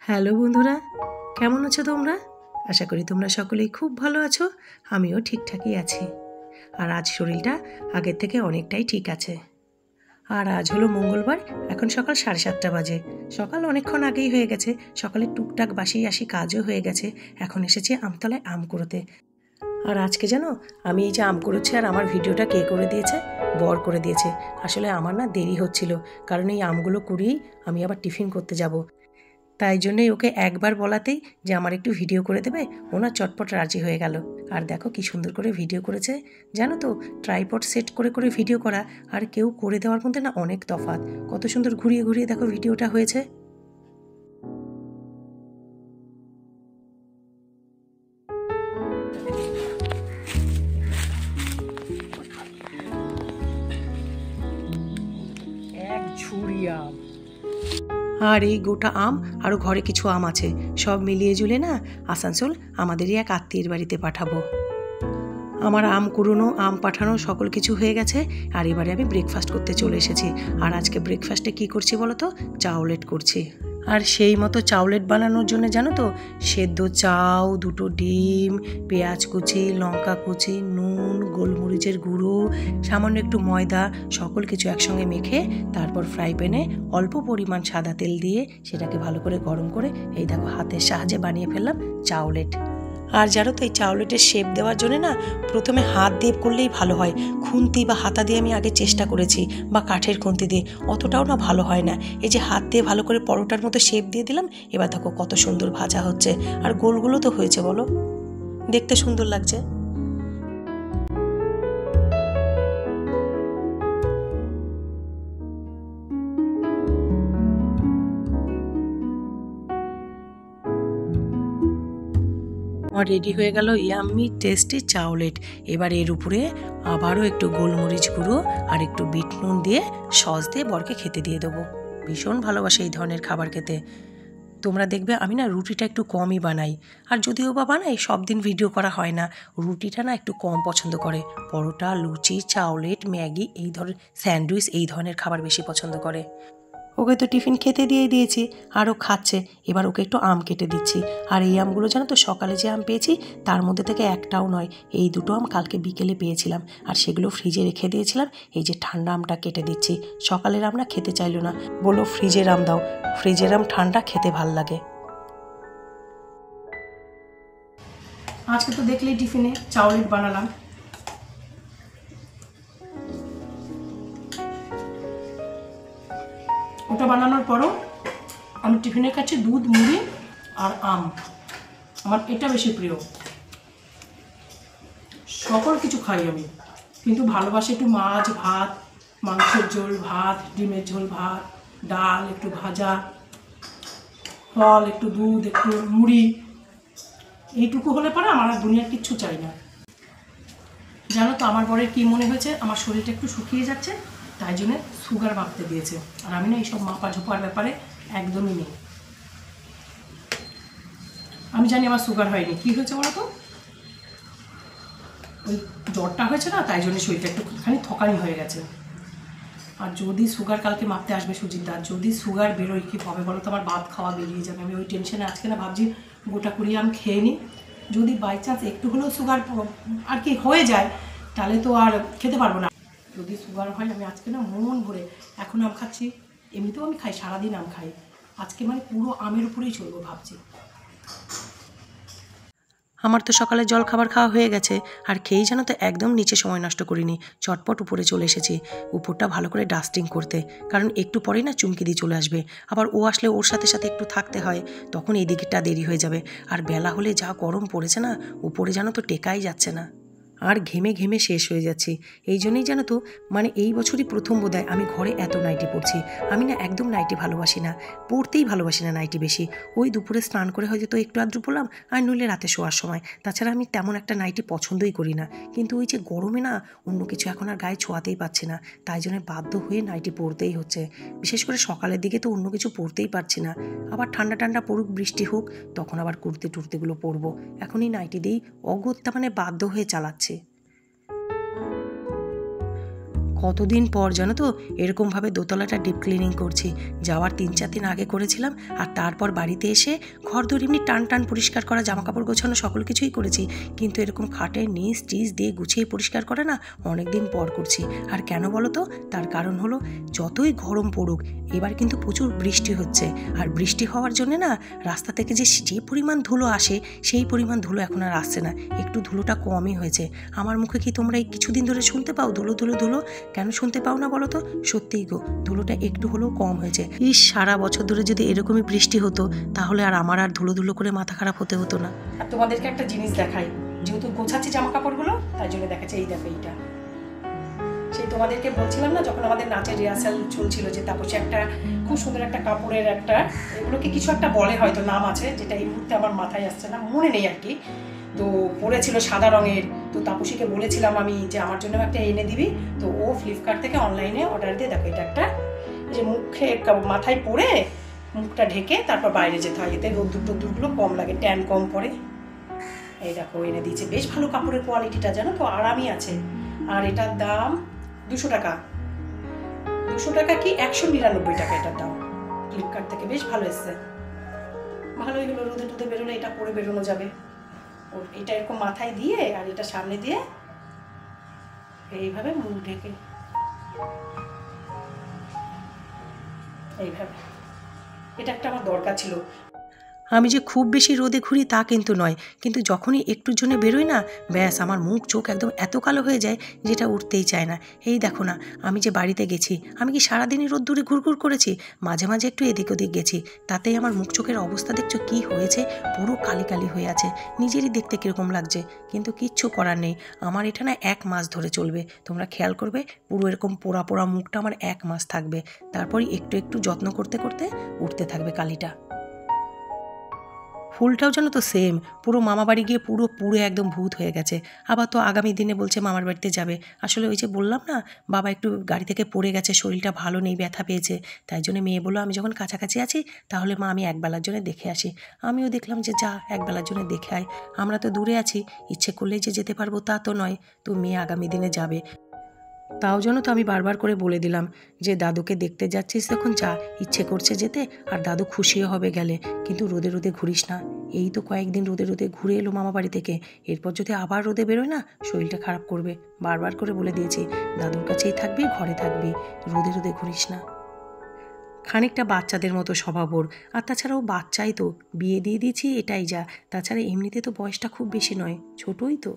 Hello বন্ধুরা, কেমন আছো তোমরা? আশা করি তোমরা সকলেই খুব ভালো আছো। আমিও ঠিকঠাকই আছি। আর আজ শরীরটা আগের থেকে অনেকটাই ঠিক আছে। আর আজ হলো মঙ্গলবার, এখন সকাল 7:30 বাজে। সকাল অনেকক্ষণ আগেই হয়ে গেছে। সকালে টুকটাক বাসি আসি কাজও হয়ে গেছে। এখন এসেছি আমতলায় আম কুড়োতে। আর আজকে জানো, আমি এই যে আম কুড়োচ্ছি আর আমার ভিডিওটা কে করে দিয়েছে? বর করে দিয়েছে। আসলে আমার না দেরি হচ্ছিল, কারণ এই আমগুলো কুড়িয়েই আমি আবার টিফিন করতে যাব। তাই জন্যই ওকে একবার বলাতেই যে আমার একটু ভিডিও করে দেবে, ওনা চটপট রাজি হয়ে গেল। আর দেখো কি সুন্দর করে ভিডিও করেছে। জানো তো, ট্রাইপড সেট করে করে ভিডিও করা আর কেউ করে দেওয়ার মধ্যে না অনেক তফাৎ। কত সুন্দর ঘুরিয়ে ঘুরিয়ে দেখো ভিডিওটা হয়েছে। এক ঝুড়ি আম। আর এই গোটা আম আরও ঘরে কিছু আম আছে, সব মিলিয়ে জুলে না আসানসোল আমাদেরই এক আত্মীয়ের বাড়িতে পাঠাবো। আমার আম কুড়োনো, আম পাঠানো সকল কিছু হয়ে গেছে। আর এবারে আমি ব্রেকফাস্ট করতে চলে এসেছি। আর আজকে ব্রেকফাস্টে কি করছি বলো তো? চাউলেট করছি। আর সেই মতো চাউলেট বানানোর জন্য জানো তো, সেদ্ধ চাউ, 2টো ডিম, পেঁয়াজ কুচি, লঙ্কা কুচি, নুন, গোলমরিচের গুঁড়ো, সামান্য একটু ময়দা, সকল কিছু একসঙ্গে মেখে তারপর ফ্রাই প্যানে অল্প পরিমাণ সাদা তেল দিয়ে সেটাকে ভালো করে গরম করে এই দেখো হাতের সাহায্যে বানিয়ে ফেললাম চাউলেট। আর জানো তো, এই চাউলেটের শেপ দেওয়ার জন্য না প্রথমে হাত দিয়ে করলেই ভালো হয়। খুন্তি বা হাতা দিয়ে আমি আগে চেষ্টা করেছি, বা কাঠের খুন্তি দিয়ে, অতটাও না ভালো হয় না। এই যে হাত দিয়ে ভালো করে পরোটার মতো শেপ দিয়ে দিলাম, এবার দেখো কত সুন্দর ভাজা হচ্ছে। আর গোলগুলো তো হয়েছে বলো, দেখতে সুন্দর লাগছে। আমার রেডি হয়ে গেল ইয়াম্মি টেস্টি চাউলেট। এবার এর উপরে আবারও একটু গোলমরিচ গুঁড়ো আর একটু বিট নুন দিয়ে সস দিয়ে বরকে খেতে দিয়ে দেবো। ভীষণ ভালোবাসে এই ধরনের খাবার খেতে। তোমরা দেখবে আমি না রুটিটা একটু কমই বানাই। আর যদিও বা বানাই, সব দিন ভিডিও করা হয় না। রুটিটা না একটু কম পছন্দ করে। পরোটা, লুচি, চাউলেট, ম্যাগি, এই ধরনের স্যান্ডউইচ, এই ধরনের খাবার বেশি পছন্দ করে। ওকে তো টিফিন খেতে দিয়ে দিয়েছি, আরও খাচ্ছে। এবার ওকে একটু আম কেটে দিচ্ছি। আর এই আমগুলো জানো তো, সকালে যে আম পেয়েছি তার মধ্যে থেকে একটাও নয়, এই 2টো আম কালকে বিকেলে পেয়েছিলাম। আর সেগুলো ফ্রিজে রেখে দিয়েছিলাম। এই যে ঠান্ডা আমটা কেটে দিচ্ছি। সকালের আম না খেতে চাইলো না, বললো ফ্রিজের আম দাও, ফ্রিজের আম ঠান্ডা খেতে ভাল লাগে। আজকে তো দেখলেই টিফিনে চাউলেট বানালাম। ওটা বানানোর পরও আমি টিফিনে খাচ্ছি দুধ, মুড়ি আর আম। আমার এটা বেশি প্রিয়। সকল কিছু খাই আমি, কিন্তু ভালোবাসি একটু মাছ ভাত, মাংসের ঝোল ভাত, ডিমের ঝোল ভাত, ডাল, একটু ভাজা, ফল, একটু দুধ, একটু মুড়ি। এইটুকু হলে পরে আমার আর দুনিয়ার কিচ্ছু চাই না। জানো তো আমার বরের কী মনে হয়েছে? আমার শরীরটা একটু শুকিয়ে যাচ্ছে, তাই জন্য সুগার মাপতে দিয়েছে। আর আমি না এইসব মাপা ঝোপার ব্যাপারে একদমই নেই। আমি জানি আমার সুগার হয়নি। কী হয়েছে বলো তো? ওই জ্বরটা হয়েছে না, তাই জন্য শরীরটা একটুখানি থকানি হয়ে গেছে। আর যদি সুগার কালকে মাপতে আসবে সুজিত দা, যদি সুগার বেরোয় কী হবে বলো তো? আমার ভাত খাওয়া বেরিয়ে যাবে। আমি ওই টেনশনে আজকে না ভাবছি গোটা কুড়িয়ে আম খেয়ে নিই। যদি বাই চান্স একটু হলেও সুগার আর কি হয়ে যায়, তাহলে তো আর খেতে পারবো না। যদি সুগার হয়, আমি আজকে না মন ভরে এখন আম খাচ্ছি। এমনিতেও আমি খাই, সারাদিন আম খাই। আজকে মানে পুরো আমের উপরেই চলবো ভাবছি। আমার তো সকালে জল খাবার খাওয়া হয়ে গেছে। আর খেয়েই জানো তো একদম নিচে সময় নষ্ট করিনি, চটপট উপরে চলে এসেছি উপরটা ভালো করে ডাস্টিং করতে। কারণ একটু পরেই না চুমকি দিয়ে চলে আসবে। আবার ও আসলে ওর সাথে সাথে একটু থাকতে হয়, তখন এই দিকটা দেরি হয়ে যাবে। আর বেলা হলে যা গরম পড়েছে না, উপরে জানো তো টেকাই যাচ্ছে না। আর ঘেমে ঘেমে শেষ হয়ে যাচ্ছি। এই জন্যই জানো তো, মানে এই বছরই প্রথম বোধহয় আমি ঘরে এত নাইটি পরছি। আমি না একদম নাইটি ভালোবাসি না, পরতেই ভালোবাসি না নাইটি বেশি। ওই দুপুরে স্নান করে হয়তো তো একটু আধটু পরলাম, আর নইলে রাতে শোয়ার সময়। তাছাড়া আমি তেমন একটা নাইটি পছন্দই করি না। কিন্তু ওই যে গরমে না অন্য কিছু এখন আর গায়ে ছোঁয়াতেই পারছি না, তাই জন্য বাধ্য হয়ে নাইটি পরতেই হচ্ছে। বিশেষ করে সকালের দিকে তো অন্য কিছু পরতেই পারছি না। আবার ঠান্ডা ঠান্ডা পড়ুক, বৃষ্টি হোক, তখন আবার কুর্তি টুর্তিগুলো পরবো। এখনই নাইটি দিয়েই অগত্যা মানে বাধ্য হয়ে চালাচ্ছি। কতদিন পর জানো তো এরকমভাবে দোতলাটা ডিপ ক্লিনিং করছি। যাওয়ার 3-4 দিন আগে করেছিলাম, আর তারপর বাড়িতে এসে ঘর দৌড় এমনি টান টান পরিষ্কার করা, জামা কাপড় গোছানো সকল কিছুই করেছি, কিন্তু এরকম খাটের নিচ টিচ দিয়ে গুছিয়ে পরিষ্কার করে না অনেক দিন পর করছি। আর কেন বলো তো? তার কারণ হলো যতই গরম পড়ুক এবার কিন্তু প্রচুর বৃষ্টি হচ্ছে, আর বৃষ্টি হওয়ার জন্য না রাস্তা থেকে যে পরিমাণ ধুলো আসে সেই পরিমাণ ধুলো এখন আর আসছে না, একটু ধুলোটা কমই হয়েছে। আমার মুখে কি তোমরা এই কিছুদিন ধরে শুনতে পাও ধুলো ধুলো ধুলো? কেন শুনতে পাও না বলো তো? সত্যিই গো, ধুলোটা একটু হলেও কম হয়েছে। সারা বছর ধরে যদি এরকমই বৃষ্টি হতো তাহলে আর আমার আর ধুলো ধুলো করে মাথা খারাপ হতে হতো না। আর তোমাদেরকে একটা জিনিস দেখাই, যেহেতু গোছাচ্ছি জামা কাপড়গুলো তাই জন্য দেখাচ্ছে। এই দেখো, এইটা সেই তোমাদেরকে বলছিলাম না যখন আমাদের নাচের রিহার্সাল চলছিল, যে তাপসে একটা খুব সুন্দর একটা কাপড়ের একটা, এগুলোকে কিছু একটা বলে, হয়তো নাম আছে, যেটা এই মুহূর্তে আমার মাথায় আসছে না, মনে নেই আর কি। তো পরেছিল সাদা রঙের, তো তাপসীকে বলেছিলাম আমি যে আমার জন্য একটা এনে দিবি, তো ও ফ্লিপকার্ট থেকে অনলাইনে অর্ডার দিয়ে দেখো এটা একটা, যে মুখে মাথায় পরে মুখটা ঢেকে তারপর বাইরে যেতে হয়, এতে রোদ্দুর টোদ্দুরগুলো কম লাগে, ট্যান কম পড়ে। এই দেখো এনে দিয়েছে, বেশ ভালো কাপড়ের কোয়ালিটিটা জানো তো, আরামই আছে। আর এটার দাম 200 টাকা। 200 টাকা কি 199 টাকা এটার দাম, ফ্লিপকার্ট থেকে। বেশ ভালো এসছে, ভালোই হলো, রোদে টুদে বেরোলে এটা পরে বেরোনো যাবে। ওর এটা এরকম মাথায় দিয়ে আর এটা সামনে দিয়ে এইভাবে মুখ ঢেকে এইভাবে, এটা একটা আমার দরকার ছিল। আমি যে খুব বেশি রোদে ঘুরি তা কিন্তু নয়, কিন্তু যখনই একটুর জন্য বেরোই না, ব্যাস আমার মুখ চোখ একদম এত কালো হয়ে যায় যেটা উঠতেই চায় না। এই দেখো না, আমি যে বাড়িতে গেছি, আমি কি সারাদিনই রোদ্দুরে ঘুরঘুর করেছি? মাঝে মাঝে একটু এদিক ওদিক গেছি, তাতেই আমার মুখ চোখের অবস্থা দেখছো কি হয়েছে, পুরো কালি কালি হয়ে আছে। নিজেরই দেখতে কীরকম লাগছে, কিন্তু কিচ্ছু করার নেই। আমার এটা না 1 মাস ধরে চলবে, তোমরা খেয়াল করবে, পুরো এরকম পোড়া পোড়া মুখটা আমার 1 মাস থাকবে, তারপরই একটু একটু যত্ন করতে করতে উঠতে থাকবে কালিটা। ফুলটাও যেন তো সেম, পুরো মামা বাড়ি গিয়ে পুরো পুরো একদম ভূত হয়ে গেছে। আবার তো আগামী দিনে বলছে মামার বাড়িতে যাবে। আসলে ওই যে বললাম না, বাবা একটু গাড়ি থেকে পড়ে গেছে, শরীরটা ভালো নেই, ব্যথা পেয়েছে, তাই জন্য মেয়ে বললো আমি যখন কাছাকাছি আছি তাহলে মা আমি একবেলার জন্য দেখে আসি। আমিও দেখলাম যে যা একবেলার জন্য দেখে আয়, আমরা তো দূরে আছি, ইচ্ছে করলেই যে যেতে পারবো তা তো নয়, তো মেয়ে আগামী দিনে যাবে। তাও জন্য তো আমি বারবার করে বলে দিলাম যে দাদুকে দেখতে যাচ্ছিস যখন যা, ইচ্ছে করছে যেতে, আর দাদু খুশিও হবে গেলে, কিন্তু রোদে রোদে ঘুরিস না। এই তো কয়েকদিন রোদে রোদে ঘুরে এলো মামা বাড়ি থেকে, এরপর যদি আবার রোদে বেরোয় না শরীরটা খারাপ করবে। বারবার করে বলে দিয়েছি দাদুর কাছেই থাকবি, ঘরে থাকবি, রোদে রোদে ঘুরিস না। খানিকটা বাচ্চাদের মতো স্বভাব ওর, আর তাছাড়াও বাচ্চাই তো, বিয়ে দিয়ে দিয়েছি এটাই যা, তাছাড়া এমনিতে তো বয়সটা খুব বেশি নয়, ছোটই তো।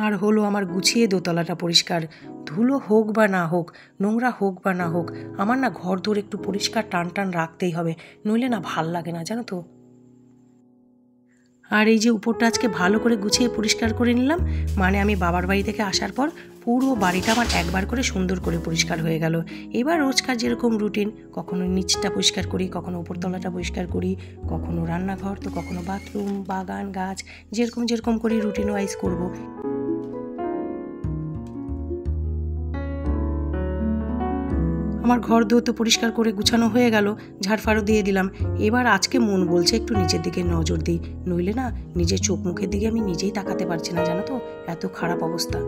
আর হলো আমার গুছিয়ে দোতলাটা পরিষ্কার, ধুলো হোক বা না হোক, নোংরা হোক বা না হোক, আমার না ঘর দোর একটু পরিষ্কার টান টান রাখতেই হবে, নইলে না ভাল লাগে না জানো তো। আর এই যে উপরটা আজকে ভালো করে গুছিয়ে পরিষ্কার করে নিলাম, মানে আমি বাবার বাড়ি থেকে আসার পর পুরো বাড়িটা আমার একবার করে সুন্দর করে পরিষ্কার হয়ে গেল। এবার রোজকার যেরকম রুটিন, কখনো নিচটা পরিষ্কার করি, কখনো উপরতলাটা পরিষ্কার করি, কখনো রান্নাঘর, তো কখনো বাথরুম, বাগান, গাছ, যেরকম যেরকম করি রুটিন ওয়াইজ করবো। আমার ঘর দোর তো পরিষ্কার করে গুছানো হয়ে গেল, ঝাড়ফাড়ও দিয়ে দিলাম। এবার আজকে মন বলছে একটু নিজের দিকে নজর দিই, নইলে না নিজের চোখ মুখের দিকে আমি নিজেই তাকাতে পারছি না জানো তো, এত খারাপ অবস্থা।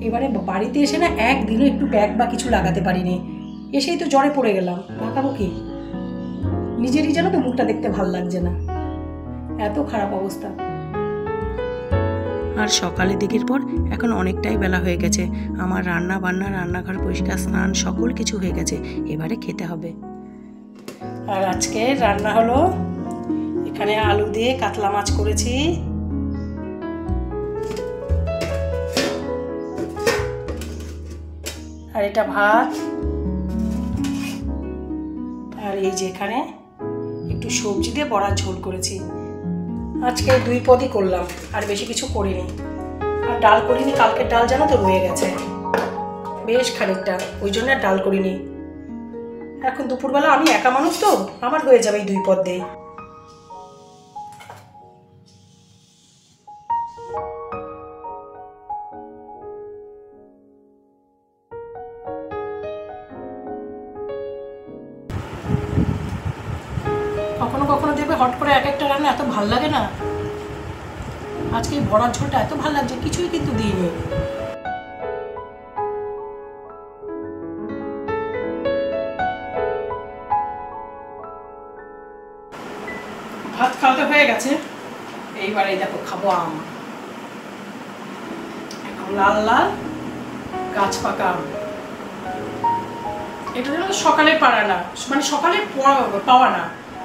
এবারে বাড়িতে এসে না একদিনও একটু ব্যাগ বা কিছু লাগাতে পারিনি, এসেই তো জ্বরে পড়ে গেলাম, লাগাবো কি? নিজেরই জানো তো মুখটা দেখতে ভাল লাগছে না, এত খারাপ অবস্থা। আর সকালের দিকের পর এখন অনেকটাই বেলা হয়ে গেছে, আমার রান্না বান্না, রান্নাঘর পরিষ্কার, স্নান সকল কিছু হয়ে গেছে, এবারে খেতে হবে। আর আজকে রান্না হলো, এখানে আলু দিয়ে কাতলা মাছ করেছি, আর এটা ভাত, আর এই যে এখানে একটু সবজি দিয়ে বড়ার ঝোল করেছি। আজকে 2 পদই করলাম, আর বেশি কিছু করিনি। আর ডাল করিনি, কালকের ডাল জানো তো রয়ে গেছে বেশ খানিকটা, ওই জন্য আর ডাল করিনি। এখন দুপুরবেলা আমি একা মানুষ তো, আমার হয়ে যাবে এই 2 পদ দিয়ে। কখনো কখনো দেখবে হট করে এক একটা রান্না এত ভাল লাগে না, আজকে বড়ার ঝোলটা এত ভালো লাগছে, কিছুই কিন্তু দিইনি। ভাত খাওয়াতে হয়ে গেছে, এইবারে দেখো খাবো আম। এখন লাল লাল গাছ পাকা আম। এটা যেন সকালে পারা না, মানে সকালে পাওয়া না,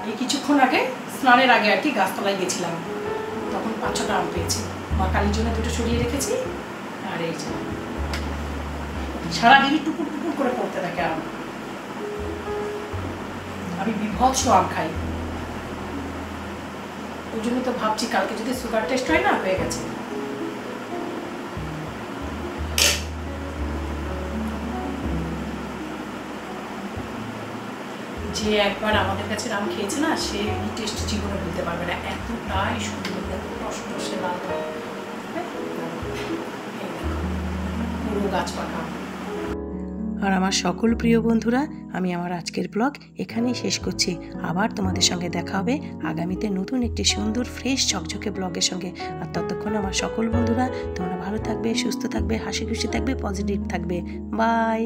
এই কিছুক্ষণ আগে স্নানের আগে আর কি গাছতলায় গেছিলাম, তখন 5-6টা আম পেয়েছি। মা কালীর জন্য 2টো সরিয়ে রেখেছি। আর এই যে সারাদিনই টুকুর টুকুর করে পড়তে থাকে আম। আমি বিভৎস আম খাই, ওই জন্য তো ভাবছি কালকে যদি সুগার টেস্ট হয় না, হয়ে গেছে। যে একবার আমাদের কাছে আম খেয়েছে না, সে এই টেস্ট জীবনে বলতে পারবে না, এতটাই সুন্দর, এত কষ্ট সে লাল পুরো গাছ পাকা। আর আমার সকল প্রিয় বন্ধুরা, আমি আমার আজকের ব্লগ এখানেই শেষ করছি। আবার তোমাদের সঙ্গে দেখা হবে আগামীতে নতুন একটি সুন্দর ফ্রেশ ঝকঝকে ব্লগের সঙ্গে। আর ততক্ষণ আমার সকল বন্ধুরা তোমরা ভালো থাকবে, সুস্থ থাকবে, হাসি খুশি থাকবে, পজিটিভ থাকবে। বাই।